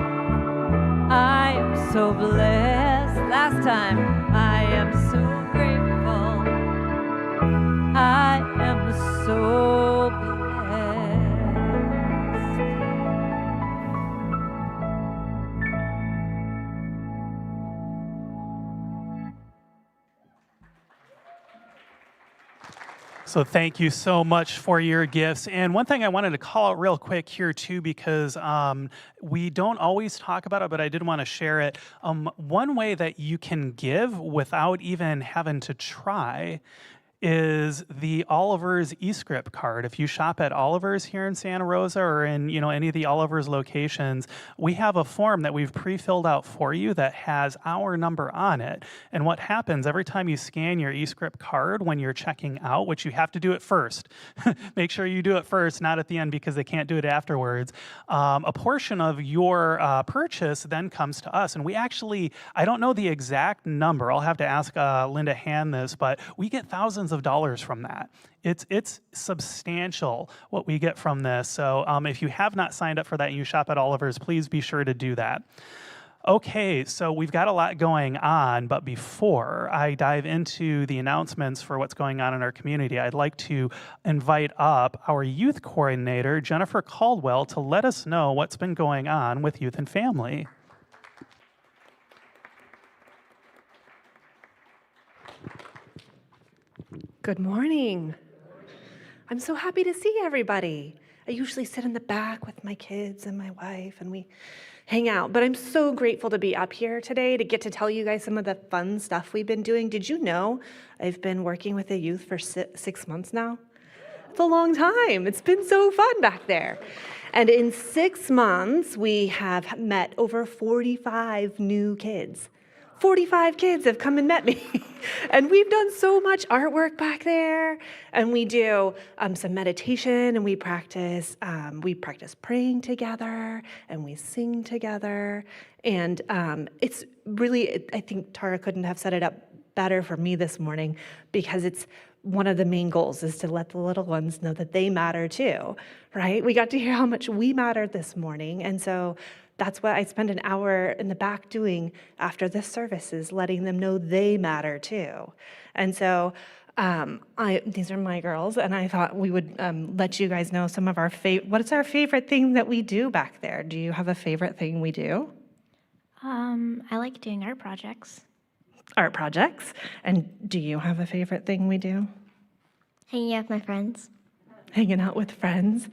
I am so blessed. Last time. I am so grateful. I am so blessed. So thank you so much for your gifts. And one thing I wanted to call out real quick here too, because we don't always talk about it, but I did want to share it. One way that you can give without even having to try is the Oliver's eScript card. If you shop at Oliver's here in Santa Rosa or in any of the Oliver's locations, we have a form that we've pre-filled out for you that has our number on it. And what happens every time you scan your eScript card when you're checking out, which you have to do it first, make sure you do it first, not at the end because they can't do it afterwards, a portion of your purchase then comes to us. And we actually, I don't know the exact number, I'll have to ask Linda Hand this, but we get thousands of dollars from that. It's substantial what we get from this. So if you have not signed up for that and you shop at Oliver's, please be sure to do that. Okay, so we've got a lot going on, but before I dive into the announcements for what's going on in our community, I'd like to invite up our youth coordinator, Jennifer Caldwell, to let us know what's been going on with youth and family. Good morning. I'm so happy to see everybody. I usually sit in the back with my kids and my wife and we hang out, but I'm so grateful to be up here today to get to tell you guys some of the fun stuff we've been doing. Did you know I've been working with the youth for 6 months now? It's a long time. It's been so fun back there. And in 6 months, we have met over 45 new kids. 45 kids have come and met me. And we've done so much artwork back there. And we do some meditation, and we practice praying together, and we sing together. And it's really, I think Tara couldn't have set it up better for me this morning because it's one of the main goals is to let the little ones know that they matter too, right? We got to hear how much we mattered this morning. And so that's what I spend an hour in the back doing after this service is letting them know they matter too. And so these are my girls, and I thought we would let you guys know some of our what's our favorite thing that we do back there? Do you have a favorite thing we do? I like doing art projects. Art projects. And do you have a favorite thing we do? Hanging out with my friends. Hanging out with friends.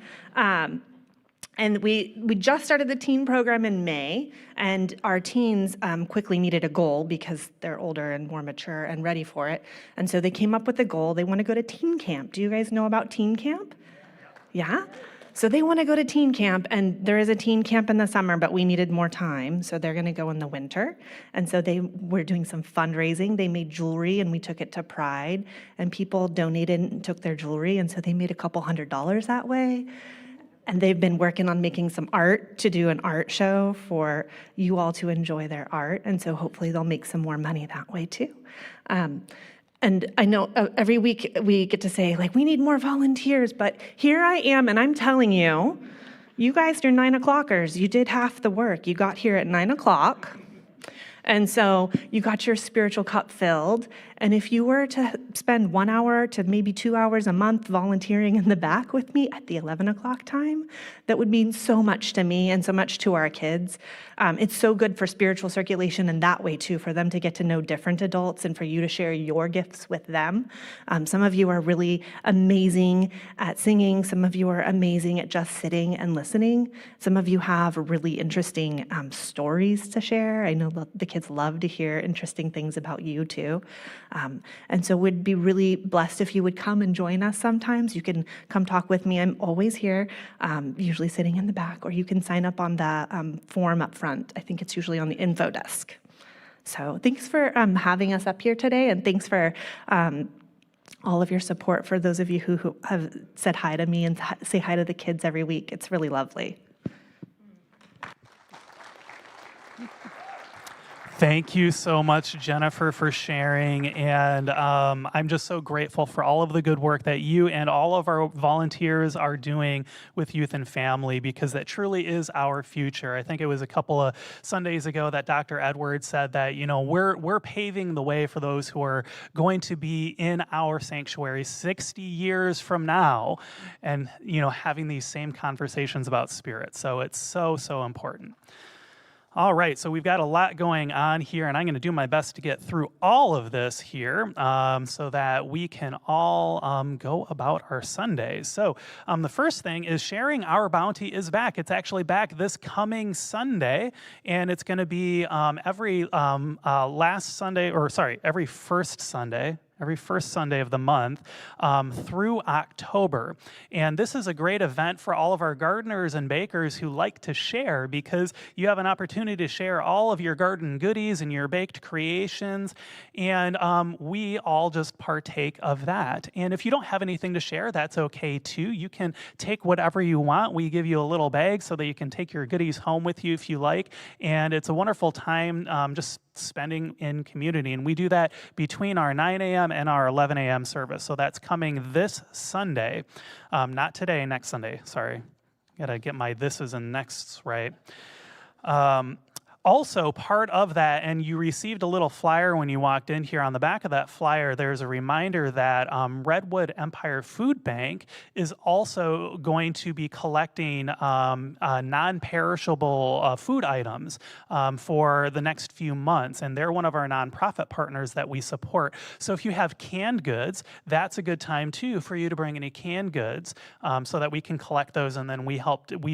And we just started the teen program in May, and our teens quickly needed a goal because they're older and more mature and ready for it. And so they came up with a goal. They want to go to teen camp. Do you guys know about teen camp? Yeah? So they want to go to teen camp, and there is a teen camp in the summer, but we needed more time, so they're going to go in the winter. And so they were doing some fundraising. They made jewelry, and we took it to Pride, and people donated and took their jewelry, and so they made a couple $100 that way. And they've been working on making some art to do an art show for you all to enjoy their art, and so hopefully they'll make some more money that way too. And I know every week we get to say, like, we need more volunteers, but here I am, and I'm telling you, you guys are 9 o'clockers. You did half the work. You got here at 9 o'clock, and so you got your spiritual cup filled. And if you were to spend 1 hour to maybe 2 hours a month volunteering in the back with me at the 11 o'clock time, that would mean so much to me and so much to our kids. It's so good for spiritual circulation in that way too, for them to get to know different adults and for you to share your gifts with them. Some of you are really amazing at singing. Some of you are amazing at just sitting and listening. Some of you have really interesting stories to share. I know the kids love to hear interesting things about you too. And so we'd be really blessed if you would come and join us sometimes. You can come talk with me. I'm always here, usually sitting in the back, or you can sign up on the form up front. I think it's usually on the info desk. So thanks for having us up here today, and thanks for all of your support for those of you who have said hi to me and say hi to the kids every week. It's really lovely. Thank you so much, Jennifer, for sharing. And I'm just so grateful for all of the good work that you and all of our volunteers are doing with youth and family, because that truly is our future. I think it was a couple of Sundays ago that Dr. Edwards said that, you know, we're paving the way for those who are going to be in our sanctuary 60 years from now and, you know, having these same conversations about spirit. So it's so, so important. All right, so we've got a lot going on here, and I'm going to do my best to get through all of this here so that we can all go about our Sundays. So the first thing is Sharing Our Bounty is back. It's actually back this coming Sunday, and it's going to be every first Sunday of the month through October. And this is a great event for all of our gardeners and bakers who like to share, because you have an opportunity to share all of your garden goodies and your baked creations, and we all just partake of that. And if you don't have anything to share, that's okay too. You can take whatever you want. We give you a little bag so that you can take your goodies home with you if you like, and it's a wonderful time just spending in community. And we do that between our 9 a.m. and our 11 a.m. service. So that's coming this Sunday. Not today, next Sunday. Sorry. Gotta get my thises and nexts right. Also, part of that, and you received a little flyer when you walked in here. On the back of that flyer, there's a reminder that Redwood Empire Food Bank is also going to be collecting non-perishable food items for the next few months, and they're one of our nonprofit partners that we support. So if you have canned goods, that's a good time too for you to bring any canned goods so that we can collect those, and then we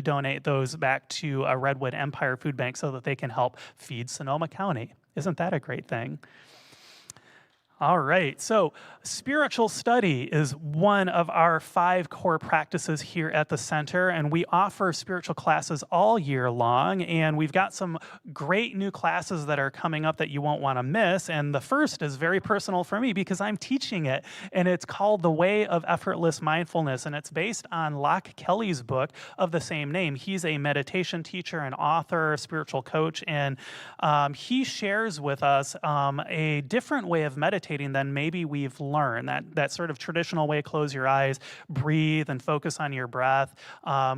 donate those back to Redwood Empire Food Bank so that they can help feed Sonoma County. Isn't that a great thing? All right, so spiritual study is one of our 5 core practices here at the center, and we offer spiritual classes all year long, and we've got some great new classes that are coming up that you won't want to miss, and the first is very personal for me because I'm teaching it, and it's called The Way of Effortless Mindfulness, and it's based on Locke Kelly's book of the same name. He's a meditation teacher, an author, a spiritual coach, and he shares with us a different way of meditating than maybe we've learned, that sort of traditional way, close your eyes, breathe, and focus on your breath.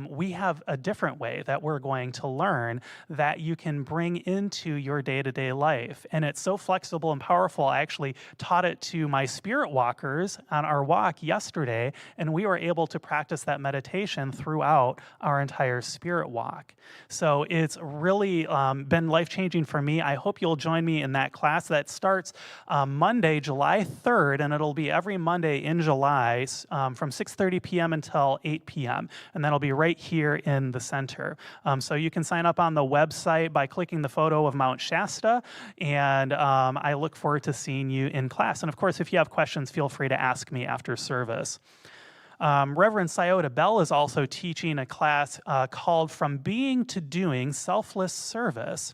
We have a different way that we're going to learn that you can bring into your day-to-day life. And it's so flexible and powerful. I actually taught it to my spirit walkers on our walk yesterday, and we were able to practice that meditation throughout our entire spirit walk. So it's really been life-changing for me. I hope you'll join me in that class that starts Monday, July 3rd, and it'll be every Monday in July from 6:30 p.m. until 8 p.m., and that'll be right here in the center. So you can sign up on the website by clicking the photo of Mount Shasta, and I look forward to seeing you in class. And of course, if you have questions, feel free to ask me after service. Reverend Scioto Bell is also teaching a class called From Being to Doing Selfless Service.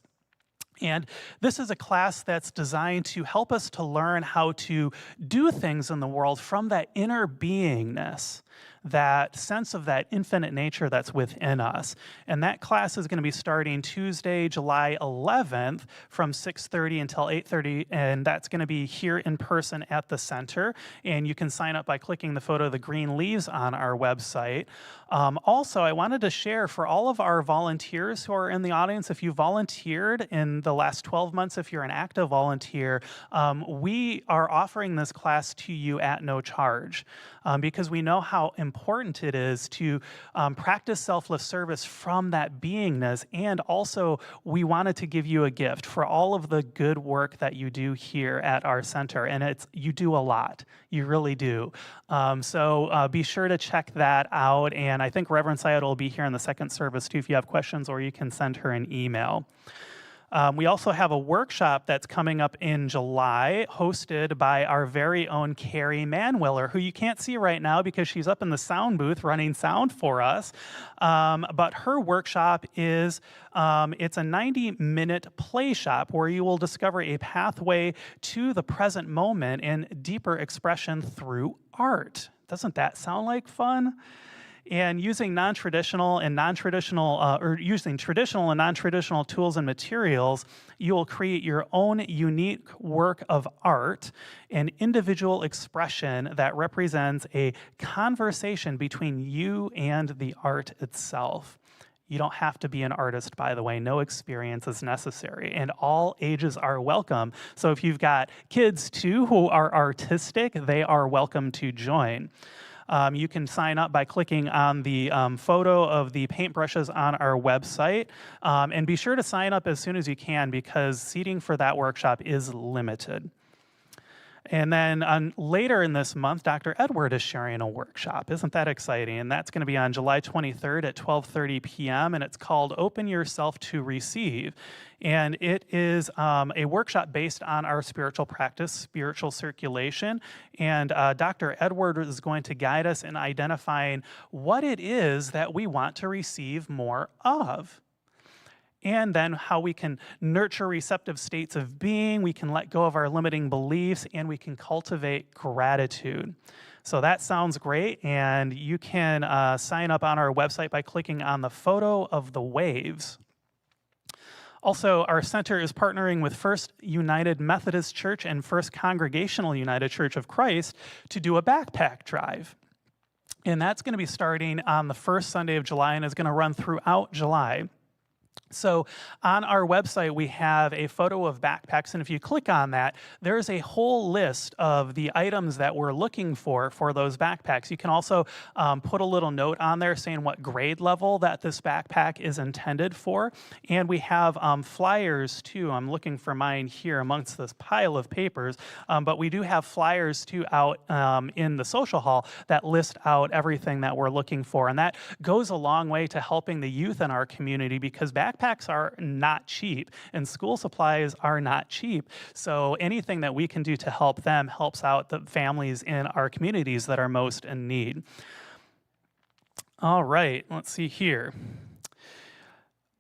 And this is a class that's designed to help us to learn how to do things in the world from that inner beingness, that sense of that infinite nature that's within us. And that class is going to be starting Tuesday, July 11th from 6:30 until 8:30, and that's going to be here in person at the center. And you can sign up by clicking the photo of the green leaves on our website. Also, I wanted to share for all of our volunteers who are in the audience, if you volunteered in the last 12 months, if you're an active volunteer, we are offering this class to you at no charge because we know how important it is to practice selfless service from that beingness. And also, we wanted to give you a gift for all of the good work that you do here at our center. And you do a lot. You really do. So be sure to check that out. And I think Reverend Scioto will be here in the second service too if you have questions, or you can send her an email. We also have a workshop that's coming up in July, hosted by our very own Carrie Manwiller, who you can't see right now because she's up in the sound booth running sound for us. But her workshop is, it's a 90-minute play shop where you will discover a pathway to the present moment and deeper expression through art. Doesn't that sound like fun? And using traditional and non-traditional tools and materials, you will create your own unique work of art, an individual expression that represents a conversation between you and the art itself. You don't have to be an artist, by the way. No experience is necessary, and all ages are welcome. So if you've got kids, too, who are artistic, they are welcome to join. You can sign up by clicking on the photo of the paintbrushes on our website. And be sure to sign up as soon as you can because seating for that workshop is limited. And then later in this month, Dr. Edward is sharing a workshop. Isn't that exciting? And that's going to be on July 23rd at 12:30 p.m. And it's called Open Yourself to Receive. And it is a workshop based on our spiritual practice, spiritual circulation. And Dr. Edward is going to guide us in identifying what it is that we want to receive more of. And then how we can nurture receptive states of being, we can let go of our limiting beliefs, and we can cultivate gratitude. So that sounds great, and you can sign up on our website by clicking on the photo of the waves. Also, our center is partnering with First United Methodist Church and First Congregational United Church of Christ to do a backpack drive. And that's going to be starting on the first Sunday of July and is going to run throughout July. So on our website, we have a photo of backpacks, and if you click on that, there's a whole list of the items that we're looking for those backpacks. You can also put a little note on there saying what grade level that this backpack is intended for, and we have flyers too. I'm looking for mine here amongst this pile of papers, but we do have flyers too out in the social hall that list out everything that we're looking for, and that goes a long way to helping the youth in our community because backpacks backpacks are not cheap, and school supplies are not cheap. So anything that we can do to help them helps out the families in our communities that are most in need. All right, let's see here.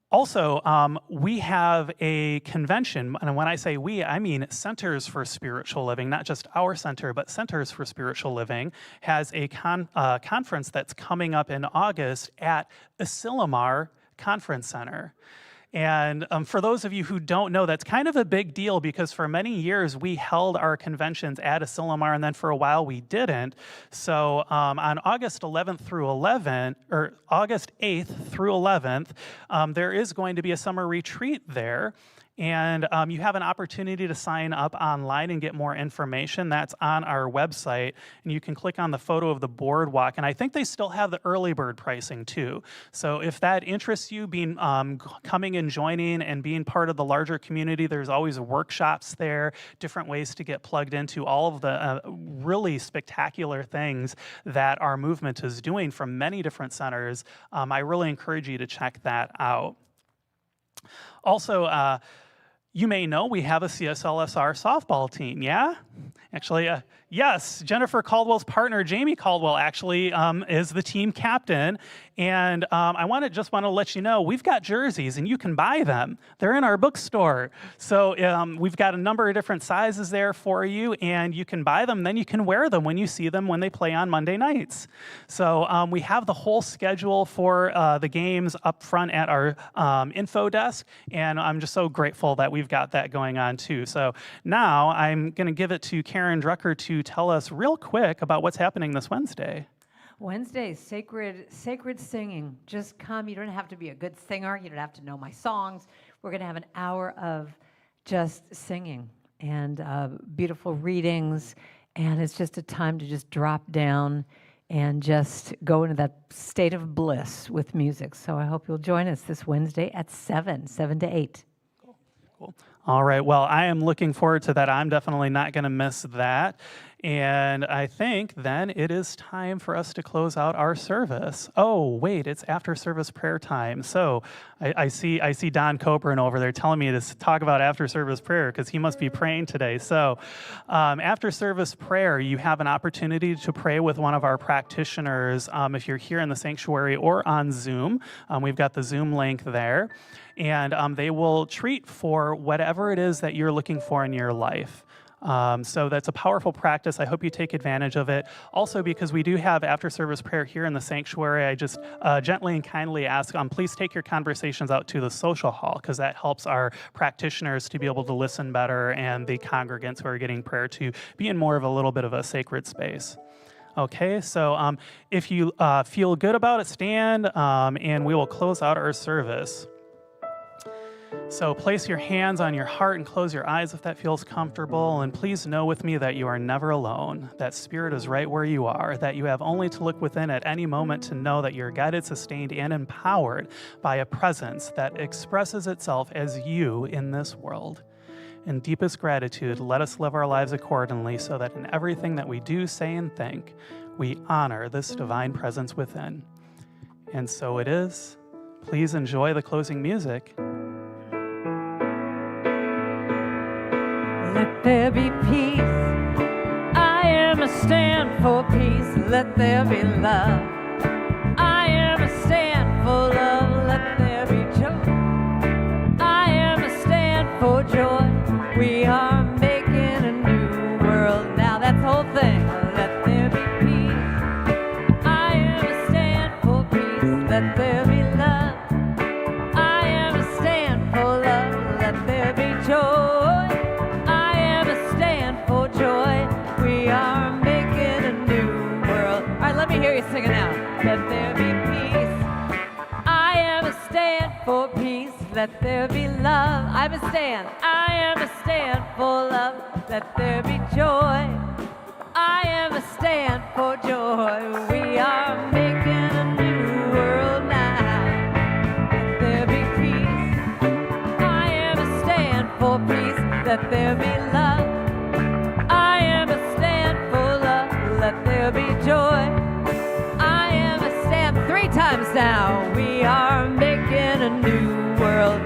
Also, we have a convention, and when I say we, I mean Centers for Spiritual Living, not just our center, but Centers for Spiritual Living has a conference that's coming up in August at Asilomar Conference Center. And for those of you who don't know, that's kind of a big deal because for many years we held our conventions at Asilomar, and then for a while we didn't. So on August 11th through 11th, or August 8th through 11th, there is going to be a summer retreat there. And you have an opportunity to sign up online and get more information. That's on our website. And you can click on the photo of the boardwalk. And I think they still have the early bird pricing too. So if that interests you, coming and joining and being part of the larger community, there's always workshops there, different ways to get plugged into all of the really spectacular things that our movement is doing from many different centers. I really encourage you to check that out. Also, you may know we have a CSLSR softball team, yeah? Actually, yes, Jennifer Caldwell's partner, Jamie Caldwell, actually is the team captain. And I just want to let you know, we've got jerseys and you can buy them. They're in our bookstore. So we've got a number of different sizes there for you, and you can buy them, then you can wear them when you see them when they play on Monday nights. So we have the whole schedule for the games up front at our info desk, and I'm just so grateful that we've got that going on too. So now I'm going to give it to Karen Drucker to tell us real quick about what's happening this Wednesday. Wednesday, sacred singing. Just come. You don't have to be a good singer. You don't have to know my songs. We're going to have an hour of just singing and beautiful readings. And it's just a time to just drop down and just go into that state of bliss with music. So I hope you'll join us this Wednesday at 7 to 8. Cool. All right. Well, I am looking forward to that. I'm definitely not going to miss that. And I think then it is time for us to close out our service. Oh, wait, it's after service prayer time. So I see Don Coburn over there telling me to talk about after service prayer because he must be praying today. So after service prayer, you have an opportunity to pray with one of our practitioners if you're here in the sanctuary or on Zoom. We've got the Zoom link there. And they will treat for whatever it is that you're looking for in your life. So that's a powerful practice. I hope you take advantage of it. Also, because we do have after-service prayer here in the sanctuary, I just gently and kindly ask, please take your conversations out to the social hall, because that helps our practitioners to be able to listen better and the congregants who are getting prayer to be in more of a little bit of a sacred space. Okay, so if you feel good about it, stand, and we will close out our service. So place your hands on your heart and close your eyes if that feels comfortable. And please know with me that you are never alone, that Spirit is right where you are, that you have only to look within at any moment to know that you're guided, sustained, and empowered by a presence that expresses itself as you in this world. In deepest gratitude, let us live our lives accordingly so that in everything that we do, say, and think, we honor this divine presence within. And so it is. Please enjoy the closing music. Let there be peace. I am a stand for peace. Let there be love. I am a stand for love. Let there be joy. I am a stand for joy. We are making a new world now. That's the whole thing. Let there be peace. I am a stand for peace. Let there be love. I am a stand for love. Let there be joy. We are making a new world. All right, let me hear you singing out. Let there be peace. I am a stand for peace. Let there be love. I'm a stand. I am a stand for love. Let there be joy. I am a stand for joy. We are making a new world now. Let there be peace. I am a stand for peace. Let there be love. I am a stand for love. Let there be joy. I am a stand 3 times now. We are making a new world.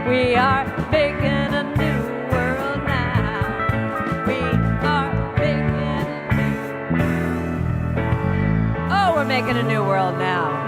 We are making a new world now. We are making a new. Oh, we're making a new world now.